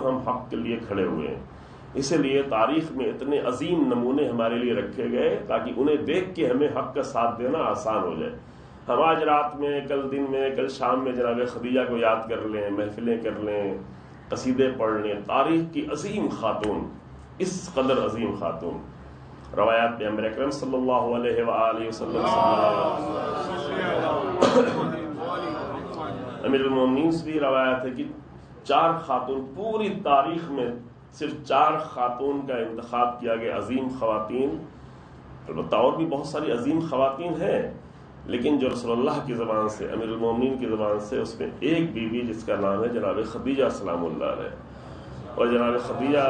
ہم حق کے لیے کھڑے ہوئے ہیں. اسی لیے تاریخ میں اتنے عظیم نمونے ہمارے لیے رکھے گئے تاکہ انہیں دیکھ کے ہمیں حق کا ساتھ دینا آسان ہو جائے. ہم آج رات میں، کل دن میں، کل شام میں جناب خدیجہ کو یاد کر لیں، محفلیں کر لیں، قصیدے پڑھ لیں. تاریخ کی عظیم خاتون، اس قدر عظیم خاتون. روایات میں امر اکرم صلی اللہ علیہ وآلہ وسلم امیر المومنین سے بھی روایت ہے کہ 4 خاتون، پوری تاریخ میں صرف 4 خاتون کا انتخاب کیا گیا، عظیم خواتین. البتہ اور بھی بہت ساری عظیم خواتین ہیں، لیکن جو رسول اللہ کی زبان سے، امیر المومنین کی زبان سے، اس میں ایک بیوی جس کا نام ہے جناب خدیجہ سلام اللہ علیہ. اور جناب خدیجہ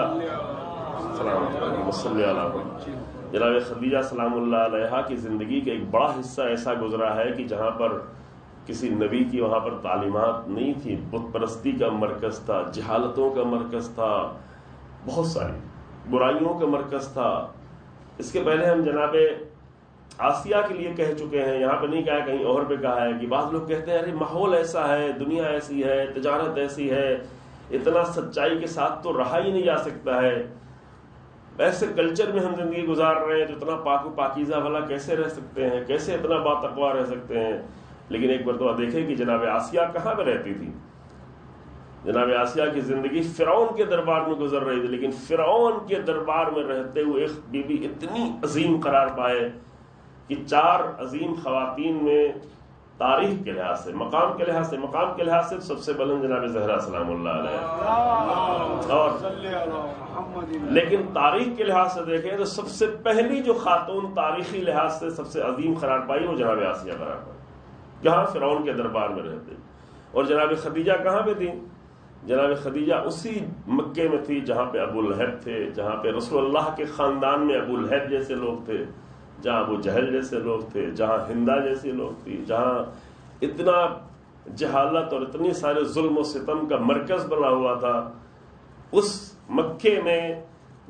سلام جناب خدیجہ سلام اللہ علیہ کی زندگی کا ایک بڑا حصہ ایسا گزرا ہے کہ جہاں پر کسی نبی کی وہاں پر تعلیمات نہیں تھی، بت پرستی کا مرکز تھا، جہالتوں کا مرکز تھا، بہت ساری برائیوں کا مرکز تھا. اس کے پہلے ہم جناب آسیہ کے لیے کہہ چکے ہیں، یہاں پہ نہیں کہا، کہیں اور پہ کہا ہے کہ بعض لوگ کہتے ہیں ارے ماحول ایسا ہے، دنیا ایسی ہے، تجارت ایسی ہے، اتنا سچائی کے ساتھ تو رہا ہی نہیں جا سکتا ہے. ایسے کلچر میں ہم زندگی گزار رہے ہیں تو اتنا پاک و پاکیزہ والا کیسے رہ سکتے ہیں، کیسے اتنا باتقوا رہ سکتے ہیں. لیکن ایک مرتبہ دیکھیں کہ جناب آسیہ کہاں پہ رہتی تھی. جناب آسیہ کی زندگی فرعون کے دربار میں گزر رہی تھی، لیکن فرعون کے دربار میں رہتے ہوئے ایک بیوی اتنی عظیم قرار پائے کہ 4 عظیم خواتین میں تاریخ کے لحاظ سے، مقام کے لحاظ سے سب سے بلند جناب زہرا سلام اللہ علیہ. اور لیکن تاریخ کے لحاظ سے دیکھیں تو سب سے پہلی جو خاتون تاریخی لحاظ سے سب سے عظیم قرار پائی وہ جناب آسیہ قرار پائی، جہاں فرعون کے دربار میں رہتے. اور جناب خدیجہ کہاں پہ تھی؟ جناب خدیجہ اسی مکے میں تھی جہاں پہ ابو لہب تھے، جہاں پہ رسول اللہ کے خاندان میں ابو لہب جیسے لوگ تھے، جہاں ابو جہل جیسے لوگ تھے، جہاں ہندا جیسی لوگ تھی، جہاں اتنا جہالت اور اتنی سارے ظلم و ستم کا مرکز بنا ہوا تھا. اس مکے میں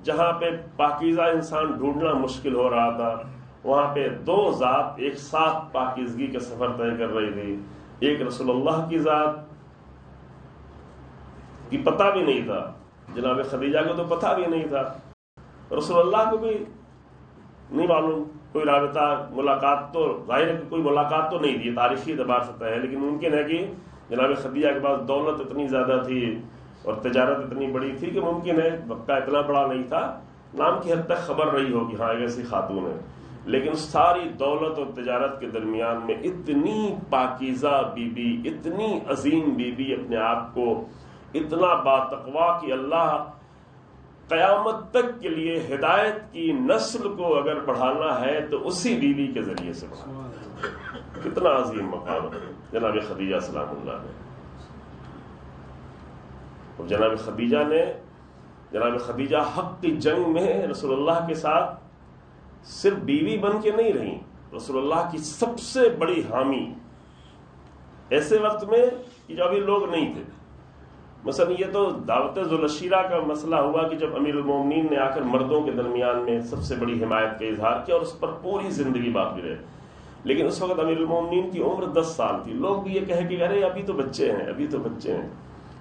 جہاں پہ پاکیزہ انسان ڈھونڈنا مشکل ہو رہا تھا، وہاں پہ 2 ذات ایک ساتھ پاکیزگی کا سفر طے کر رہی تھی. ایک رسول اللہ کی ذات کی پتہ بھی نہیں تھا، جناب خدیجہ کو تو پتہ بھی نہیں تھا، رسول اللہ کو بھی نہیں معلوم کوئی رابطہ، ملاقات تو ظاہر ہے کہ کوئی ملاقات تو نہیں تھی، تاریخی اعتبار سے ہے، لیکن ممکن ہے کہ جناب خدیجہ کے پاس دولت اتنی زیادہ تھی اور تجارت اتنی بڑی تھی کہ ممکن ہے مکہ اتنا بڑا نہیں تھا، نام کی حد تک خبر رہی ہو کہ ہاں ایک ایسی خاتون ہے. لیکن ساری دولت اور تجارت کے درمیان میں اتنی پاکیزہ بی بی، اتنی عظیم بی بی، اپنے آپ کو اتنا باتقوا کہ اللہ قیامت تک کے لیے ہدایت کی نسل کو اگر بڑھانا ہے تو اسی بیوی کے ذریعے سے بڑھانا ہے. کتنا عظیم مقام ہے جناب خدیجہ سلام اللہ نے. اور جناب خدیجہ حق کی جنگ میں رسول اللہ کے ساتھ صرف بیوی بن کے نہیں رہی، رسول اللہ کی سب سے بڑی حامی. ایسے وقت میں کہ جو ابھی لوگ نہیں تھے، مثلا یہ تو دعوت ذوالشیرہ کا مسئلہ ہوا کہ جب امیر المومنین نے آ کر مردوں کے درمیان میں سب سے بڑی حمایت کا اظہار کیا اور اس پر پوری زندگی باقی رہے. لیکن اس وقت امیر المومنین کی عمر 10 سال تھی. لوگ بھی یہ کہے کہ ارے ابھی تو بچے ہیں.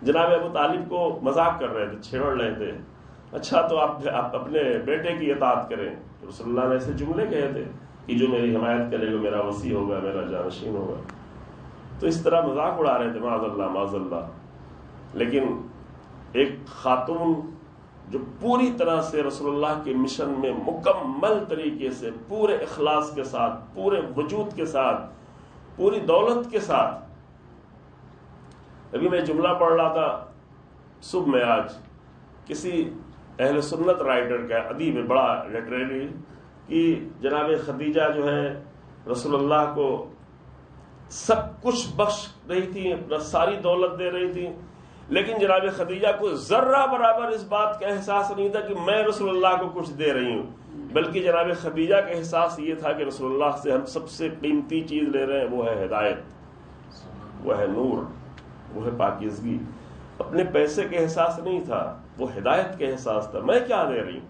جناب ابو طالب کو مذاق کر رہے تھے، چھیڑ رہے تھے، اچھا تو آپ اپنے بیٹے کی اطاعت کریں. رسول اللہ نے ایسے جملے کہے تھے کہ جو میری حمایت کرے گا میرا وصی ہوگا، میرا جانشین ہوگا. تو اس طرح مذاق اڑا رہے تھے، معاذ اللہ. لیکن ایک خاتون جو پوری طرح سے رسول اللہ کے مشن میں مکمل طریقے سے، پورے اخلاص کے ساتھ، پورے وجود کے ساتھ، پوری دولت کے ساتھ. ابھی میں جملہ پڑھ رہا تھا صبح میں، آج کسی اہل سنت رائٹر کا، ادیب بڑا لٹریری، کہ جناب خدیجہ جو ہے رسول اللہ کو سب کچھ بخش رہی تھی، اپنا ساری دولت دے رہی تھی، لیکن جناب خدیجہ کو ذرہ برابر اس بات کا احساس نہیں تھا کہ میں رسول اللہ کو کچھ دے رہی ہوں، بلکہ جناب خدیجہ کا احساس یہ تھا کہ رسول اللہ سے ہم سب سے قیمتی چیز لے رہے ہیں، وہ ہے ہدایت، وہ ہے نور، وہ ہے پاکیزگی. اپنے پیسے کے احساس نہیں تھا، وہ ہدایت کے احساس تھا، میں کیا دے رہی ہوں.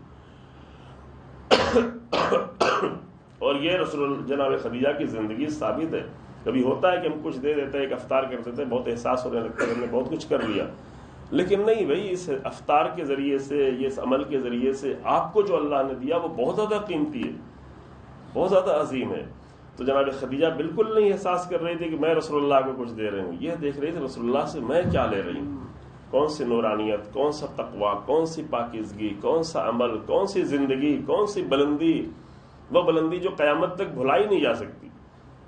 اور یہ رسول جناب خدیجہ کی زندگی ثابت ہے. کبھی ہوتا ہے کہ ہم کچھ دے دیتے ہیں، ایک افطار کر دیتے ہیں، بہت احساس ہونے لگتا ہے ہم نے بہت کچھ کر لیا، لیکن نہیں بھائی، اس افطار کے ذریعے سے، یہ اس عمل کے ذریعے سے آپ کو جو اللہ نے دیا وہ بہت زیادہ قیمتی ہے، بہت زیادہ عظیم ہے۔ تو جناب خدیجہ بالکل نہیں احساس کر رہی تھی کہ میں رسول اللہ کو کچھ دے رہی ہوں، یہ دیکھ رہی تھی رسول اللہ سے میں کیا لے رہی ہوں، کون سی نورانیت، کون سا تقویٰ، کون سی پاکیزگی، کون سا عمل، کون سی زندگی، کون سی بلندی، وہ بلندی جو قیامت تک بھلائی نہیں جا سکتی۔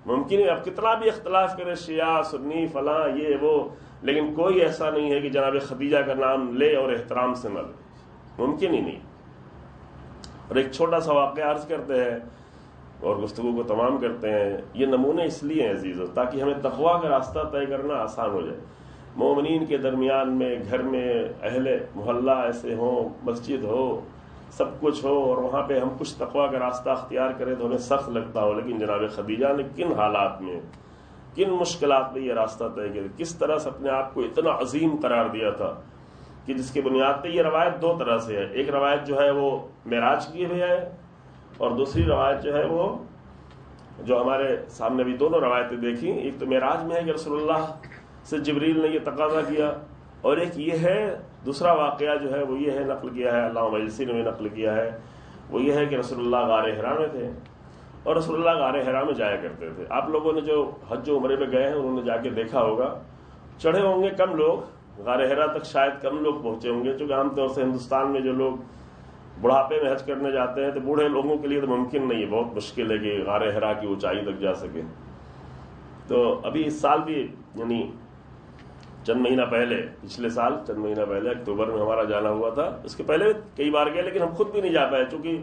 ممکن ہے اب کتنا بھی اختلاف کرے شیعہ سنی فلاں یہ وہ، لیکن کوئی ایسا نہیں ہے کہ جناب خدیجہ کا نام لے اور احترام سے نہ لے، ممکن ہی نہیں۔ اور ایک چھوٹا سا واقعہ عرض کرتے ہیں اور گفتگو کو تمام کرتے ہیں۔ یہ نمونے اس لیے ہیں عزیزو تاکہ ہمیں تقویٰ کا راستہ طے کرنا آسان ہو جائے۔ مومنین کے درمیان میں، گھر میں، اہل محلہ ایسے ہوں، مسجد ہو، سب کچھ ہو، اور وہاں پہ ہم کچھ تقویٰ کا راستہ اختیار کریں تو ہمیں سخت لگتا ہو، لیکن جناب خدیجہ نے کن حالات میں، کن مشکلات میں یہ راستہ طے کیا، کس طرح سے اپنے آپ کو اتنا عظیم قرار دیا تھا کہ جس کی بنیاد پہ یہ روایت دو طرح سے ہے۔ ایک روایت جو ہے وہ معراج کی بھی ہے، اور دوسری روایت جو ہے وہ جو ہمارے سامنے بھی دونوں روایتیں دیکھیں، ایک تو معراج میں ہے کہ رسول اللہ سے جبریل نے یہ تقاضا کیا، اور ایک یہ ہے دوسرا واقعہ جو ہے وہ یہ ہے، نقل کیا ہے علامہ مجلسی نے بھی نقل کیا ہے، وہ یہ ہے کہ رسول اللہ غار حرا میں تھے، اور رسول اللہ غار حرا میں جایا کرتے تھے۔ آپ لوگوں نے جو حج و عمرے پہ گئے ہیں انہوں نے جا کے دیکھا ہوگا، چڑھے ہوں گے کم لوگ، غار حرا تک شاید کم لوگ پہنچے ہوں گے، چونکہ عام طور سے ہندوستان میں جو لوگ بڑھاپے میں حج کرنے جاتے ہیں تو بوڑھے لوگوں کے لیے تو ممکن نہیں ہے، بہت مشکل ہے کہ غار حرا کی اونچائی تک جا سکے۔ تو ابھی اس سال بھی یعنی چند مہینہ پہلے، پچھلے سال چند مہینہ پہلے اکتوبر میں ہمارا جانا ہوا تھا، اس کے پہلے کئی بار گئے لیکن ہم خود بھی نہیں جا پائے، چونکہ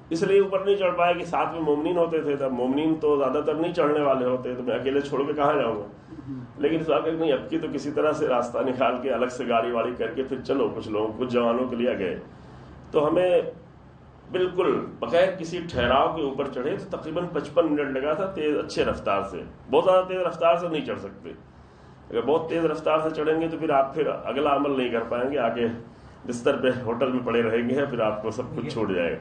اس لیے اوپر نہیں چڑھ پائے کہ ساتھ میں مومنین ہوتے تھے، تب مومنین تو زیادہ تر نہیں چڑھنے والے ہوتے، تو میں اکیلے چھوڑ کے کہاں جاؤں گا۔ لیکن اس واقعہ نہیں، اب کی تو کسی طرح سے راستہ نکال کے الگ سے گاڑی واڑی کر کے پھر چلو، کچھ لوگ کچھ جوانوں کے لیے گئے، تو ہمیں بالکل بغیر کسی ٹھہراؤ کے اوپر چڑھے تو تقریباً 55 منٹ لگا تھا، تیز اچھے رفتار سے، بہت زیادہ تیز رفتار سے نہیں چڑھ سکتے، اگر بہت تیز رفتار سے چڑھیں گے تو پھر آپ پھر اگلا عمل نہیں کر پائیں گے، آگے بستر پہ ہوٹل میں پڑے رہیں گے، پھر آپ کو سب کچھ چھوڑ جائے گا۔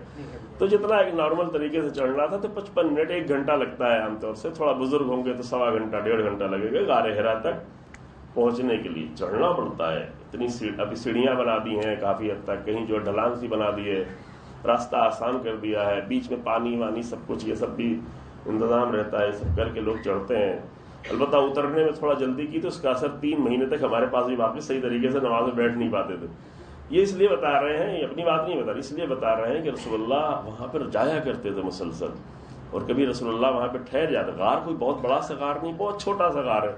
تو جتنا ایک نارمل طریقے سے چڑھنا تھا تو 55 منٹ 1 گھنٹہ لگتا ہے عام طور سے، تھوڑا بزرگ ہوں گے تو 1.25 گھنٹہ 1.5 گھنٹہ لگے گا غار حرا تک پہنچنے کے لیے۔ چڑھنا پڑتا ہے، اتنی ابھی سیڑھیاں بنا دی ہیں کافی حد تک، کہیں جو ڈھلان سی بنا دی ہے، راستہ آسان کر دیا ہے، بیچ میں پانی وانی سب کچھ یہ سب بھی انتظام رہتا ہے، سب کر کے لوگ چڑھتے ہیں۔ البتہ اترنے میں تھوڑا جلدی کی تو اس کا اثر 3 مہینے تک ہمارے پاس بھی واپس صحیح طریقے سے نماز میں بیٹھ نہیں پاتے تھے۔ یہ اس لیے بتا رہے ہیں، یہ اپنی بات نہیں بتا رہے، اس لیے بتا رہے ہیں کہ رسول اللہ وہاں پر جایا کرتے تھے مسلسل، اور کبھی رسول اللہ وہاں پہ ٹھہر جاتے۔ غار کوئی بہت بڑا سا غار نہیں، بہت چھوٹا سا غار ہے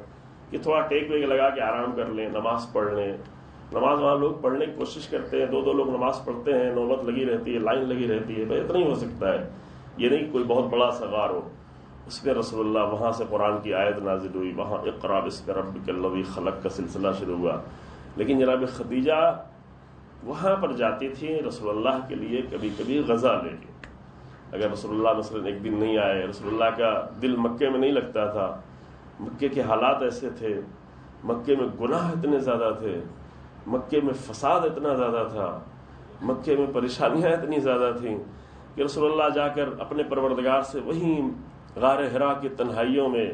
کہ تھوڑا ٹیک ویک لگا کے آرام کر لیں، نماز پڑھ لیں۔ نماز وہاں لوگ پڑھنے کی کوشش کرتے ہیں، 2 لوگ نماز پڑھتے ہیں، نوبت لگی رہتی ہے، لائن لگی رہتی ہے، بھائی اتنا ہی ہو سکتا ہے، یہ نہیں کہ کوئی بہت بڑا سا غار ہو۔ اس میں رسول اللہ وہاں سے قرآن کی آیت نازل ہوئی، وہاں اقرا باسم ربک الذی خلق کا سلسلہ شروع ہوا۔ لیکن جناب خدیجہ وہاں پر جاتی تھی رسول اللہ کے لیے کبھی کبھی غزہ لے کے، اگر رسول اللہ مثلا ایک دن نہیں آئے، رسول اللہ کا دل مکے میں نہیں لگتا تھا، مکے کے حالات ایسے تھے، مکے میں گناہ اتنے زیادہ تھے، مکے میں فساد اتنا زیادہ تھا، مکے میں پریشانیاں اتنی زیادہ تھیں کہ رسول اللہ جا کر اپنے پروردگار سے وہیں غار حرا کی تنہائیوں میں،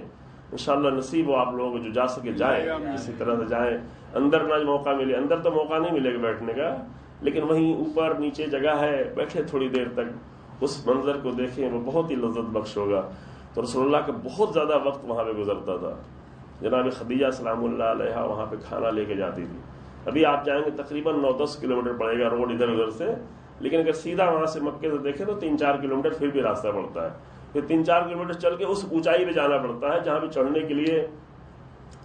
انشاءاللہ نصیب ہو آپ لوگ جو جا سکے جائیں، اسی طرح سے جائیں، اندر نہ موقع ملے، اندر تو موقع نہیں ملے گا بیٹھنے کا، لیکن وہیں اوپر نیچے جگہ ہے، بیٹھے تھوڑی دیر تک اس منظر کو دیکھیں، وہ بہت ہی لذت بخش ہوگا۔ تو رسول اللہ کا بہت زیادہ وقت وہاں پہ گزرتا تھا۔ جناب خدیجہ سلام اللہ علیہا وہاں پہ کھانا لے کے جاتی تھی۔ ابھی آپ جائیں گے تقریباً 9-10 کلومیٹر پڑے گا روڈ ادھر ادھر سے، لیکن اگر سیدھا وہاں سے مکے سے دیکھیں تو 3-4 کلومیٹر پھر بھی راستہ پڑتا ہے، پھر 3-4 کلومیٹر چل کے اس اونچائی پہ جانا پڑتا ہے جہاں پہ چڑھنے کے لیے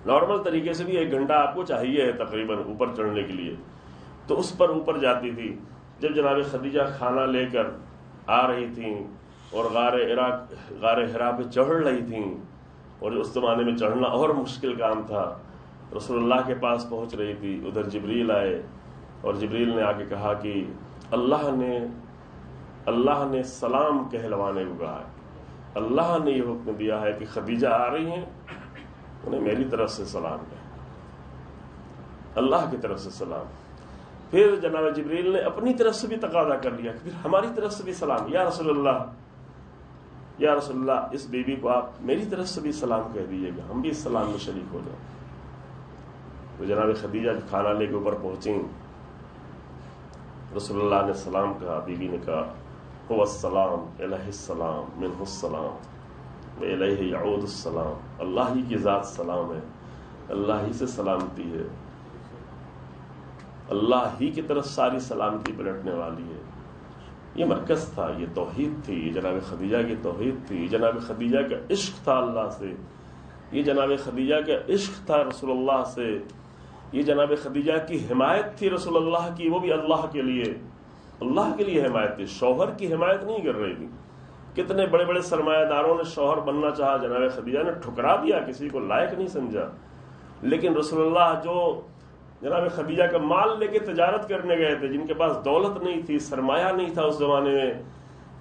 نارمل طریقے سے بھی 1 گھنٹہ آپ کو چاہیے ہے تقریباً اوپر چڑھنے کے لیے۔ تو اس پر اوپر جاتی تھی۔ جب جناب خدیجہ کھانا لے کر آ رہی تھیں اور غار حرا پہ چڑھ رہی تھیں، اور اس زمانے میں چڑھنا اور مشکل کام تھا، رسول اللہ کے پاس پہنچ رہی تھی، ادھر جبریل آئے اور جبریل نے آ کے کہا کہ اللہ نے سلام کہلوانے کو کہا ہے، اللہ نے یہ حکم دیا ہے کہ خدیجہ آ رہی ہیں، انہیں میری طرف سے سلام ہے، اللہ کی طرف سے سلام۔ پھر جناب جبریل نے اپنی طرف سے بھی تقاضا کر لیا کہ پھر ہماری طرف سے بھی سلام، یا رسول اللہ اس بیوی کو آپ میری طرف سے بھی سلام کہہ دیجیے گا، ہم بھی اس سلام میں شریک ہو جائیں۔ تو جناب خدیجہ کھانا لے کے اوپر پہنچیں، رسول اللہ نے سلام کہا، بیوی نے کہا هو السلام الہ السلام منہ السلام الیہ یعود السلام، اللہ ہی کی ذات سلام ہے، اللہ ہی سے سلامتی ہے، اللہ ہی کی طرف ساری سلامتی پلٹنے والی ہے۔ یہ مرکز تھا، یہ توحید تھی، یہ جناب خدیجہ کی توحید تھی، یہ جناب خدیجہ کا عشق تھا اللہ سے، یہ جناب خدیجہ کا عشق تھا رسول اللہ سے، یہ جناب خدیجہ کی حمایت تھی رسول اللہ کی، وہ بھی اللہ کے لیے، اللہ کے لیے حمایت تھی، شوہر کی حمایت نہیں کر رہی تھی۔ کتنے بڑے بڑے سرمایہ داروں نے شوہر بننا چاہا، جناب خدیجہ نے ٹھکرا دیا، کسی کو لائق نہیں سمجھا، لیکن رسول اللہ جو جناب خدیجہ کا مال لے کے تجارت کرنے گئے تھے، جن کے پاس دولت نہیں تھی، سرمایہ نہیں تھا اس زمانے میں،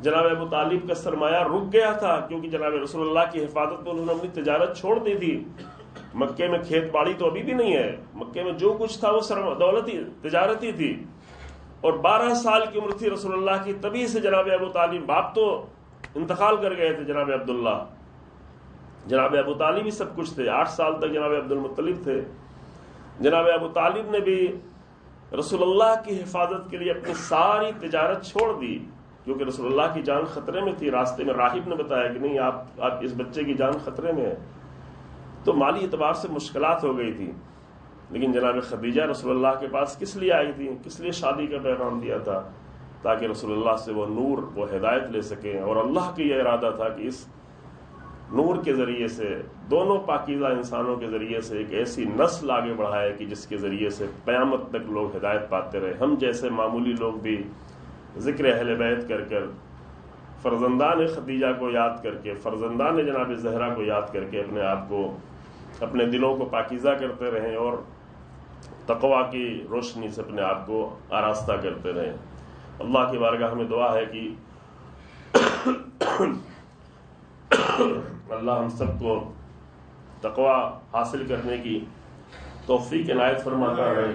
جناب ابو طالب کا سرمایہ رک گیا تھا کیونکہ جناب رسول اللہ کی حفاظت میں انہوں نے اپنی تجارت چھوڑ دی تھی۔ مکے میں کھیت باڑی تو ابھی بھی نہیں ہے، مکے میں جو کچھ تھا وہ دولت ہی تجارت ہی تھی، اور 12 سال کی عمر تھی رسول اللہ کی، تبھی سے جناب ابو طالب، باپ تو انتقال کر گئے تھے جناب عبداللہ، جناب ابو طالب ہی سب کچھ تھے، 8 سال تک جناب عبد المطلب تھے۔ جناب ابو طالب نے بھی رسول اللہ کی حفاظت کے لیے اپنی ساری تجارت چھوڑ دی، کیونکہ رسول اللہ کی جان خطرے میں تھی۔ راستے میں راہب نے بتایا کہ نہیں، آپ اس بچے کی جان خطرے میں ہے، تو مالی اعتبار سے مشکلات ہو گئی تھی، لیکن جناب خدیجہ رسول اللہ کے پاس کس لیے آئی تھی؟ کس لیے شادی کا پیغام دیا تھا؟ تاکہ رسول اللہ سے وہ نور، وہ ہدایت لے سکیں، اور اللہ کی یہ ارادہ تھا کہ اس نور کے ذریعے سے، دونوں پاکیزہ انسانوں کے ذریعے سے ایک ایسی نسل آگے بڑھائے کہ جس کے ذریعے سے قیامت تک لوگ ہدایت پاتے رہے۔ ہم جیسے معمولی لوگ بھی ذکر اہل بیت کر کر، فرزندان خدیجہ کو یاد کر کے، فرزندان جناب زہرا کو یاد کر کے اپنے آپ کو، اپنے دلوں کو پاکیزہ کرتے رہیں، اور تقویٰ کی روشنی سے اپنے آپ کو آراستہ کرتے رہیں۔ اللہ کی بارگاہ میں دعا ہے کہ اللہ ہم سب کو تقویٰ حاصل کرنے کی توفیق عنایت فرماتا ہے۔